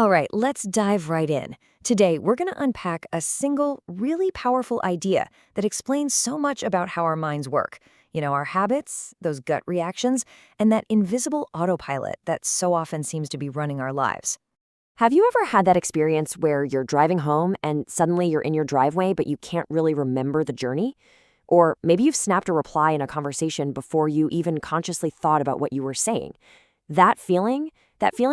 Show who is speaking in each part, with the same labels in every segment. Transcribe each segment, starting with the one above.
Speaker 1: All right, let's dive right in. Today, we're going to unpack a single, really powerful idea that explains so much about how our minds work. Our habits, those gut reactions, and that invisible autopilot that so often seems to be running our lives.
Speaker 2: Have you ever had that experience where you're driving home and suddenly you're in your driveway, but you can't really remember the journey? Or maybe you've snapped a reply in a conversation before you even consciously thought about what you were saying. That feeling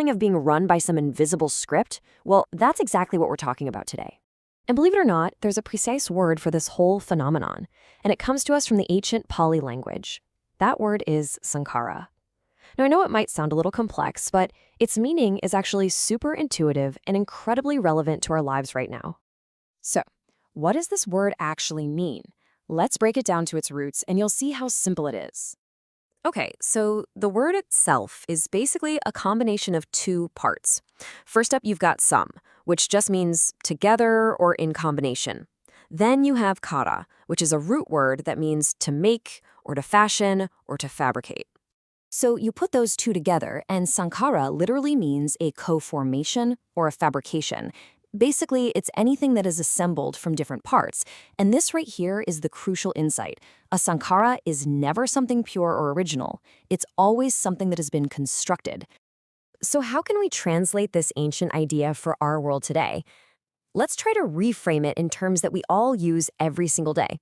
Speaker 2: of being run by some invisible script, well, that's exactly what we're talking about today. And believe it or not, there's a precise word for this whole phenomenon, and it comes to us from the ancient Pali language. That word is saṅkhāra. Now, I know it might sound a little complex, but its meaning is actually super intuitive and incredibly relevant to our lives right now. So, what does this word actually mean? Let's break it down to its roots, and you'll see how simple it is. Okay, so the word itself is basically a combination of two parts. First up, you've got sam, which just means together or in combination. Then you have kara, which is a root word that means to make or to fashion or to fabricate. So you put those two together, and saṅkhāra literally means a co-formation or a fabrication. Basically, it's anything that is assembled from different parts. And this right here is the crucial insight. A saṅkhāra is never something pure or original. It's always something that has been constructed. So how can we translate this ancient idea for our world today? Let's try to reframe it in terms that we all use every single day.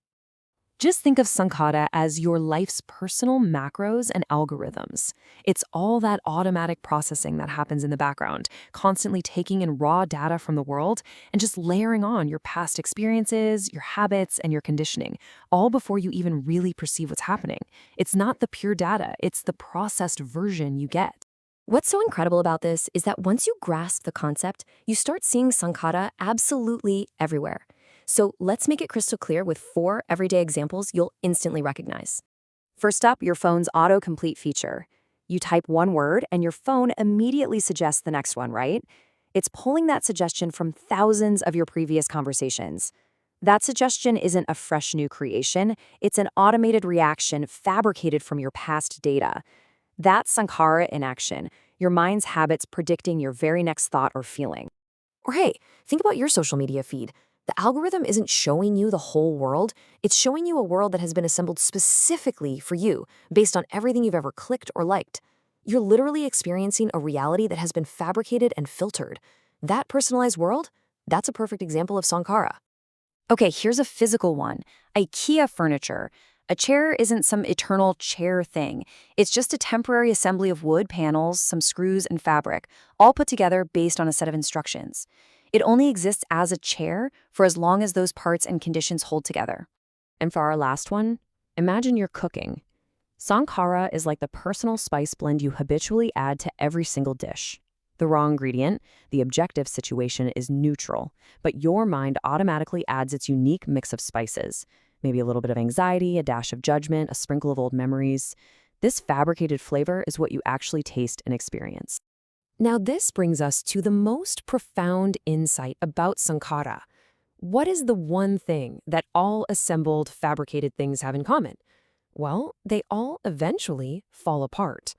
Speaker 2: Just think of saṅkhāra as your life's personal macros and algorithms. It's all that automatic processing that happens in the background, constantly taking in raw data from the world and just layering on your past experiences, your habits, and your conditioning, all before you even really perceive what's happening. It's not the pure data, it's the processed version you get. What's so incredible about this is that once you grasp the concept, you start seeing saṅkhāra absolutely everywhere. So let's make it crystal clear with 4 everyday examples you'll instantly recognize. First up, your phone's autocomplete feature. You type one word and your phone immediately suggests the next one, right? It's pulling that suggestion from thousands of your previous conversations. That suggestion isn't a fresh new creation, it's an automated reaction fabricated from your past data. That's saṅkhāra in action, your mind's habits predicting your very next thought or feeling. Or hey, think about your social media feed. The algorithm isn't showing you the whole world, it's showing you a world that has been assembled specifically for you, based on everything you've ever clicked or liked. You're literally experiencing a reality that has been fabricated and filtered. That personalized world, that's a perfect example of saṅkhāra. Okay, here's a physical one. IKEA furniture. A chair isn't some eternal chair thing. It's just a temporary assembly of wood panels, some screws, and fabric, all put together based on a set of instructions. It only exists as a chair for as long as those parts and conditions hold together. And for our last one, imagine you're cooking. Saṅkhāra is like the personal spice blend you habitually add to every single dish. The raw ingredient, the objective situation, is neutral, but your mind automatically adds its unique mix of spices. Maybe a little bit of anxiety, a dash of judgment, a sprinkle of old memories. This fabricated flavor is what you actually taste and experience. Now this brings us to the most profound insight about saṅkhāra. What is the one thing that all assembled, fabricated things have in common? Well, they all eventually fall apart.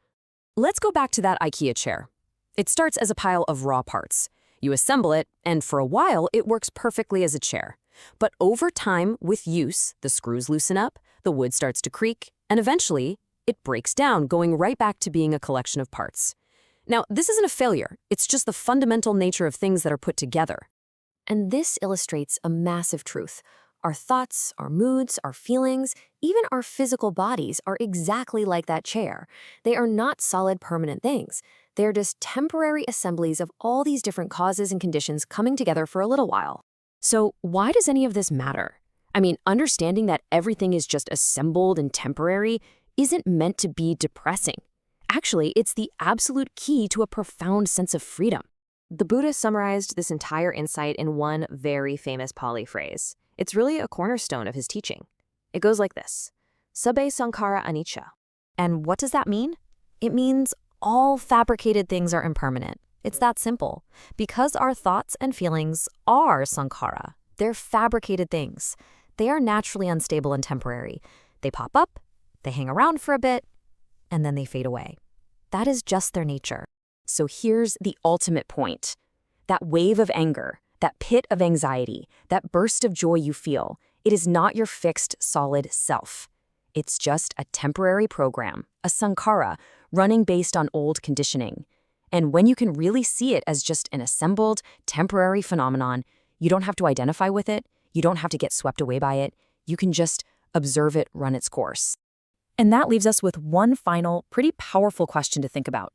Speaker 2: Let's go back to that IKEA chair. It starts as a pile of raw parts. You assemble it, and for a while, it works perfectly as a chair. But over time, with use, the screws loosen up, the wood starts to creak, and eventually, it breaks down, going right back to being a collection of parts. Now, this isn't a failure. It's just the fundamental nature of things that are put together. And this illustrates a massive truth. Our thoughts, our moods, our feelings, even our physical bodies are exactly like that chair. They are not solid, permanent things. They're just temporary assemblies of all these different causes and conditions coming together for a little while. So why does any of this matter? I mean, understanding that everything is just assembled and temporary isn't meant to be depressing. Actually, it's the absolute key to a profound sense of freedom. The Buddha summarized this entire insight in one very famous Pali phrase. It's really a cornerstone of his teaching. It goes like this: Sabbe saṅkhāra anicca. And what does that mean? It means all fabricated things are impermanent. It's that simple. Because our thoughts and feelings are saṅkhāra, they're fabricated things. They are naturally unstable and temporary. They pop up, they hang around for a bit, and then they fade away. That is just their nature. So here's the ultimate point. That wave of anger, that pit of anxiety, that burst of joy you feel, it is not your fixed, solid self. It's just a temporary program, a saṅkhāra, running based on old conditioning. And when you can really see it as just an assembled, temporary phenomenon, you don't have to identify with it, you don't have to get swept away by it, you can just observe it run its course.
Speaker 1: And that leaves us with one final, pretty powerful question to think about.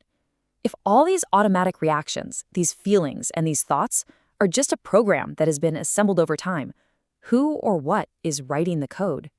Speaker 1: If all these automatic reactions, these feelings, and these thoughts are just a program that has been assembled over time, who or what is writing the code?